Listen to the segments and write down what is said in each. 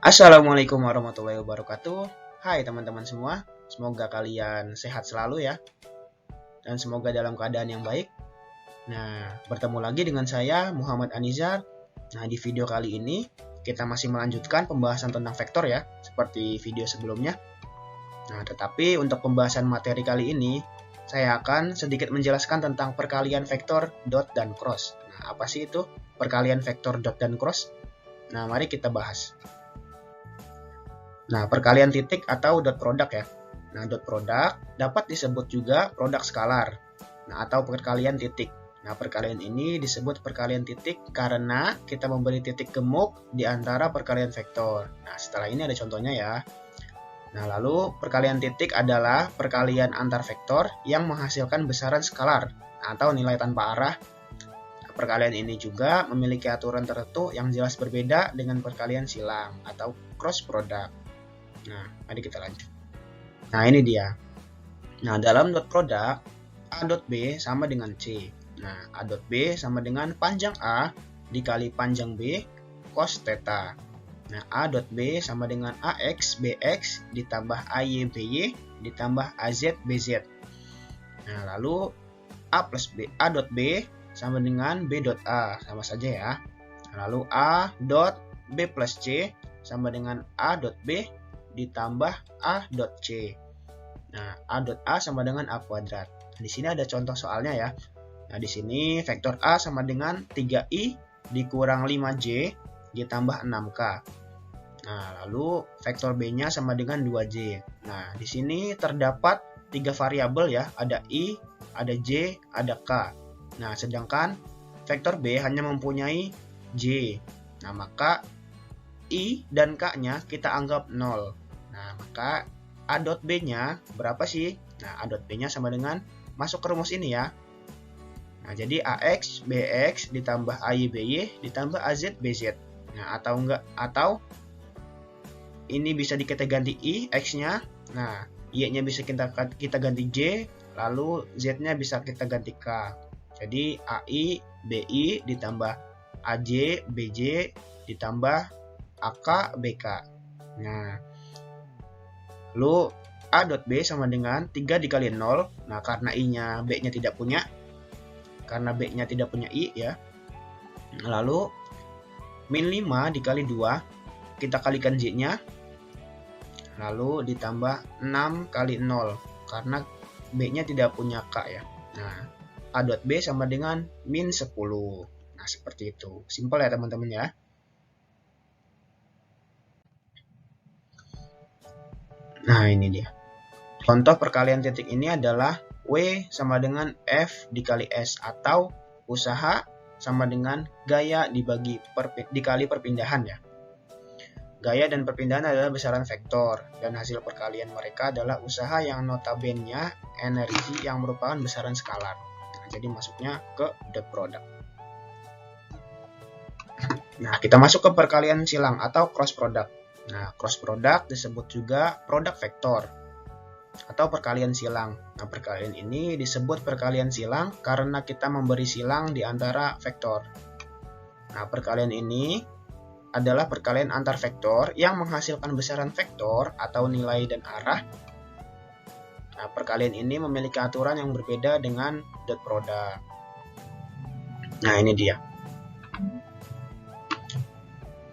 Assalamualaikum warahmatullahi wabarakatuh. Hai teman-teman semua, semoga kalian sehat selalu ya, dan semoga dalam keadaan yang baik. Nah, bertemu lagi dengan saya Muhammad Anizar. Nah, di video kali ini kita masih melanjutkan pembahasan tentang vektor ya, seperti video sebelumnya. Nah, tetapi untuk pembahasan materi kali ini, saya akan sedikit menjelaskan tentang perkalian vektor, dot, dan cross. Nah, apa sih itu perkalian vektor, dot, dan cross? Nah, mari kita bahas. Nah, perkalian titik atau dot product ya. Nah, dot product dapat disebut juga produk skalar. Nah, atau perkalian titik. Nah, perkalian ini disebut perkalian titik karena kita memberi titik gemuk di antara perkalian vektor. Nah, setelah ini ada contohnya ya. Nah, lalu perkalian titik adalah perkalian antar vektor yang menghasilkan besaran skalar atau nilai tanpa arah. Nah, perkalian ini juga memiliki aturan tertentu yang jelas berbeda dengan perkalian silang atau cross product. Nah, mari kita lanjut. Nah, ini dia. Nah, dalam dot product, A dot B sama dengan C. Nah, A dot B sama dengan panjang A dikali panjang B cos theta. Nah, A dot B sama dengan AX BX ditambah AY BY ditambah AZ BZ. Nah, lalu A plus B, A dot B sama dengan B dot A, sama saja ya. Nah, lalu A dot B plus C sama dengan A dot B ditambah A dot C. Nah, A dot A sama dengan A kuadrat. Di sini ada contoh soalnya ya. Nah, di sini vektor A sama dengan 3i dikurang 5j ditambah 6k. Nah, lalu vektor B-nya sama dengan 2j. Nah, di sini terdapat 3 variabel ya, ada i, ada j, ada k. Nah, sedangkan vektor B hanya mempunyai j. Nah, maka i dan k-nya kita anggap 0. Nah, maka A dot B-nya berapa sih? Nah, A dot B-nya sama dengan, masuk ke rumus ini ya. Nah, jadi AX BX ditambah AY BY ditambah AZ BZ. Nah, atau ini bisa kita ganti I, X-nya. Nah, Y-nya bisa kita ganti J, lalu Z-nya bisa kita ganti K. Jadi AI BI ditambah AJ BJ ditambah AK BK. Nah, lalu A dot B sama dengan 3 dikali 0. Nah, karena I-nya B-nya tidak punya. Karena B-nya tidak punya I ya. Lalu min 5 dikali 2. Kita kalikan J-nya. Lalu ditambah 6 kali 0. Karena B-nya tidak punya K ya. Nah, A dot B sama dengan min 10. Nah, seperti itu. Simpel ya teman-teman ya. Nah, ini dia. Contoh perkalian titik ini adalah W sama dengan F dikali S, atau usaha sama dengan gaya dikali perpindahan ya. Gaya dan perpindahan adalah besaran vektor, dan hasil perkalian mereka adalah usaha yang notabene energi yang merupakan besaran skalar. Nah, jadi masuknya ke dot product. Nah, kita masuk ke perkalian silang atau cross product. Nah, cross product disebut juga produk vektor atau perkalian silang. Nah, perkalian ini disebut perkalian silang karena kita memberi silang di antara vektor. Nah, perkalian ini adalah perkalian antar vektor yang menghasilkan besaran vektor atau nilai dan arah. Nah, perkalian ini memiliki aturan yang berbeda dengan dot product. Nah, ini dia.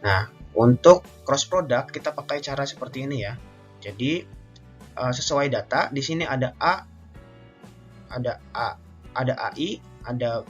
Nah, untuk cross product kita pakai cara seperti ini ya. Jadi sesuai data, di sini ada A, ada AI, ada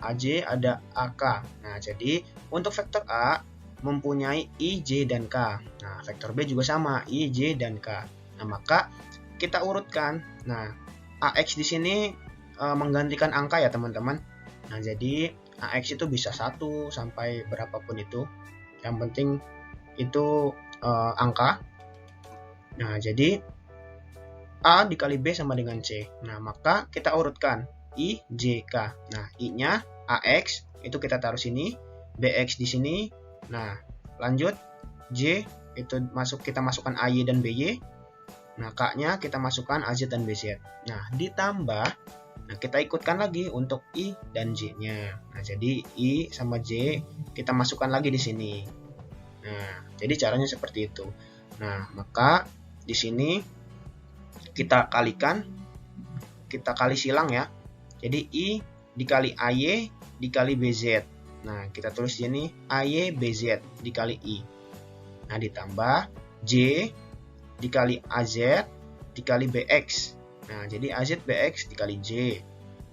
AJ, ada AK. Nah, jadi untuk vektor A mempunyai I, J, dan K. Nah, vektor B juga sama, I, J, dan K. Nah, maka kita urutkan. Nah, AX di sini menggantikan angka ya teman-teman. Nah, jadi AX itu bisa 1 sampai berapapun itu. Yang penting itu angka. Nah, jadi A dikali B sama dengan C. Nah, maka kita urutkan I, J, K. Nah, I-nya AX itu kita taruh sini, BX di sini. Nah, lanjut J itu kita masukkan AY dan BY. Nah, K-nya kita masukkan AZ dan BZ. Nah, ditambah, nah kita ikutkan lagi untuk I dan J-nya. Nah, jadi I sama J kita masukkan lagi di sini. Nah, jadi caranya seperti itu. Nah, maka di sini kita kali silang ya. Jadi I dikali AY dikali BZ. Nah, kita tulis di sini AY BZ dikali I. Nah, ditambah J dikali AZ dikali BX. Nah, jadi AZ BX dikali J.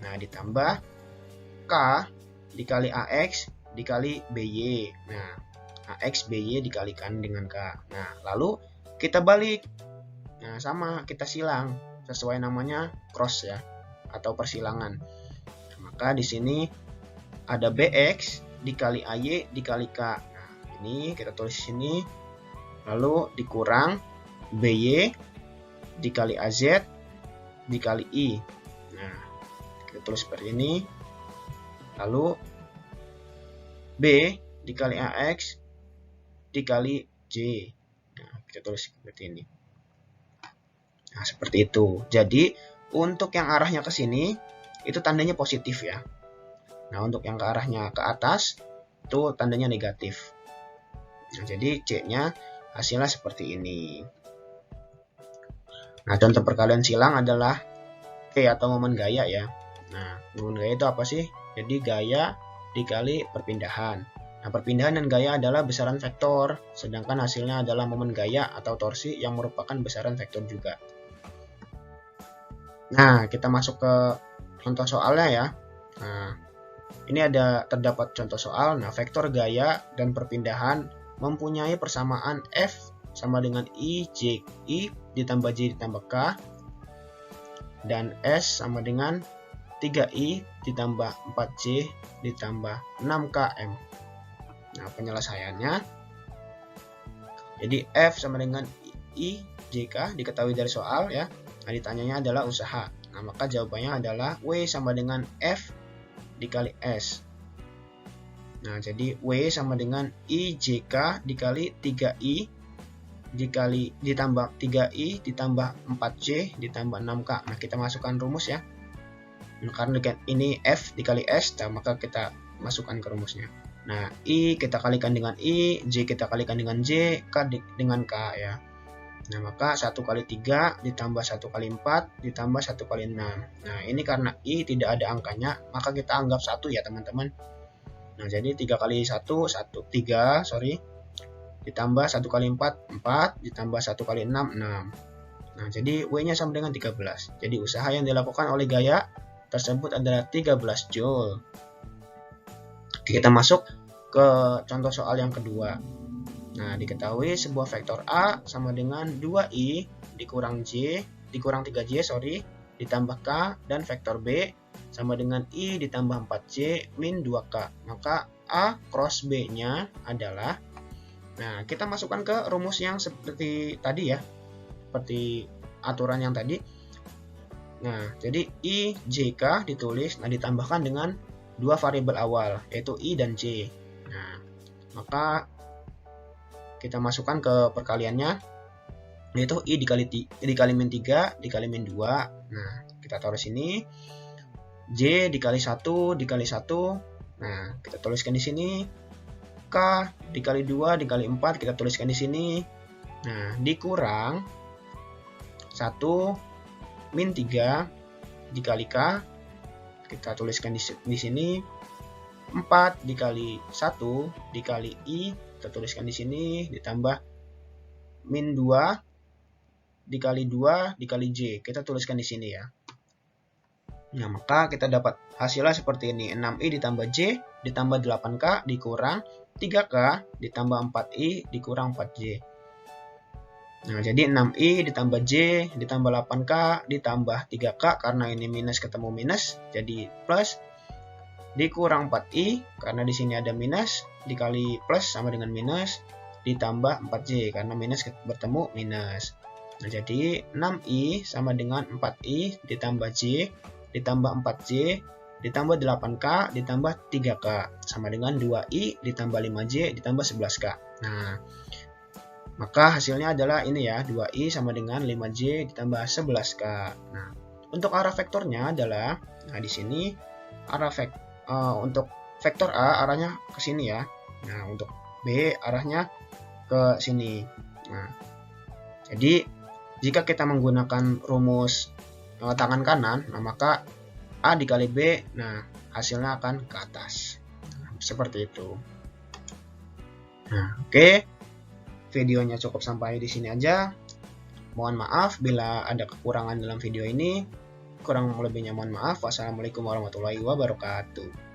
Nah, ditambah K dikali AX dikali BY. Nah, AX BY dikalikan dengan K. Nah, lalu kita balik. Nah, sama, kita silang sesuai namanya cross ya, atau persilangan. Nah, maka di sini ada BX dikali AY dikali K. Nah, ini kita tulis di sini. Lalu dikurang BY dikali AZ dikali I. Nah, kita tulis seperti ini. Lalu B dikali AX dikali J. Nah, kita tulis seperti ini. Nah, seperti itu. Jadi, untuk yang arahnya ke sini, itu tandanya positif ya. Nah, untuk yang ke arahnya ke atas, itu tandanya negatif. Nah, jadi C-nya hasilnya seperti ini. Nah, contoh perkalian silang adalah P atau momen gaya ya. Nah, momen gaya itu apa sih? Jadi gaya dikali perpindahan. Nah, perpindahan dan gaya adalah besaran vektor, sedangkan hasilnya adalah momen gaya atau torsi yang merupakan besaran vektor juga. Nah, kita masuk ke contoh soalnya ya. Nah, ini terdapat contoh soal. Nah, vektor gaya dan perpindahan mempunyai persamaan F sama dengan I ditambah J ditambah K, dan S sama dengan 3I ditambah 4J ditambah 6KM. Nah, penyelesaiannya, jadi F sama dengan I, JK diketahui dari soal ya. Nah, ditanyanya adalah usaha. Nah, maka jawabannya adalah W sama dengan F dikali S. Nah, jadi W sama dengan IJK dikali 3I ditambah 3I ditambah 4J ditambah 6K. Nah, kita masukkan rumus ya. Nah, karena ini F dikali S, nah, maka kita masukkan ke rumusnya. Nah, I kita kalikan dengan I, J kita kalikan dengan J, K dengan K ya. Nah, maka 1 kali 3 ditambah 1 kali 4 ditambah 1 kali 6. Nah, ini karena I tidak ada angkanya, maka kita anggap 1 ya teman-teman. Nah, jadi 3 kali 1, 3, ditambah 1 kali 4, ditambah 1 kali 6, 6. Nah, jadi W-nya sama dengan 13. Jadi usaha yang dilakukan oleh gaya tersebut adalah 13 Joule. Kita masuk ke contoh soal yang kedua. Nah, diketahui sebuah vektor A sama dengan 2I dikurang 3J, ditambah K, dan vektor B sama dengan I ditambah 4J min 2K. Maka A cross B-nya adalah, nah, kita masukkan ke rumus yang seperti tadi ya, seperti aturan yang tadi. Nah, jadi I, JK ditulis, nah ditambahkan dengan dua variabel awal, yaitu I dan J. Nah, maka kita masukkan ke perkaliannya, yaitu I dikali min 3 dikali min 2. Nah, kita taruh sini. J dikali 1 dikali 1. Nah, kita tuliskan di sini. K dikali 2 dikali 4 kita tuliskan di sini. Nah, dikurang 1 min 3 dikali K kita tuliskan di sini. 4 dikali 1 dikali I kita tuliskan di sini, ditambah min 2 dikali 2 dikali J kita tuliskan di sini ya. Nah, maka kita dapat hasilnya seperti ini. 6I ditambah J ditambah 8K dikurang 3K ditambah 4I dikurang 4J. Nah, jadi 6I ditambah J ditambah 8K ditambah 3K, karena ini minus ketemu minus jadi plus, dikurang 4I karena di sini ada minus, dikali plus sama dengan minus, ditambah 4J karena minus bertemu minus. Nah, jadi 6I sama dengan 4I ditambah J ditambah 4J ditambah 8K ditambah 3K sama dengan 2I ditambah 5J ditambah 11K. Nah, maka hasilnya adalah ini ya, 2I sama dengan 5J ditambah 11K. Nah, untuk arah vektornya adalah, nah di sini arah untuk vektor A arahnya ke sini ya. Nah, untuk B arahnya ke sini. Nah, jadi jika kita menggunakan rumus tangan kanan, nah maka A dikali B, nah hasilnya akan ke atas. Nah, seperti itu. Nah, oke. Videonya cukup sampai di sini aja. Mohon maaf bila ada kekurangan dalam video ini. Kurang lebihnya mohon maaf. Wassalamualaikum warahmatullahi wabarakatuh.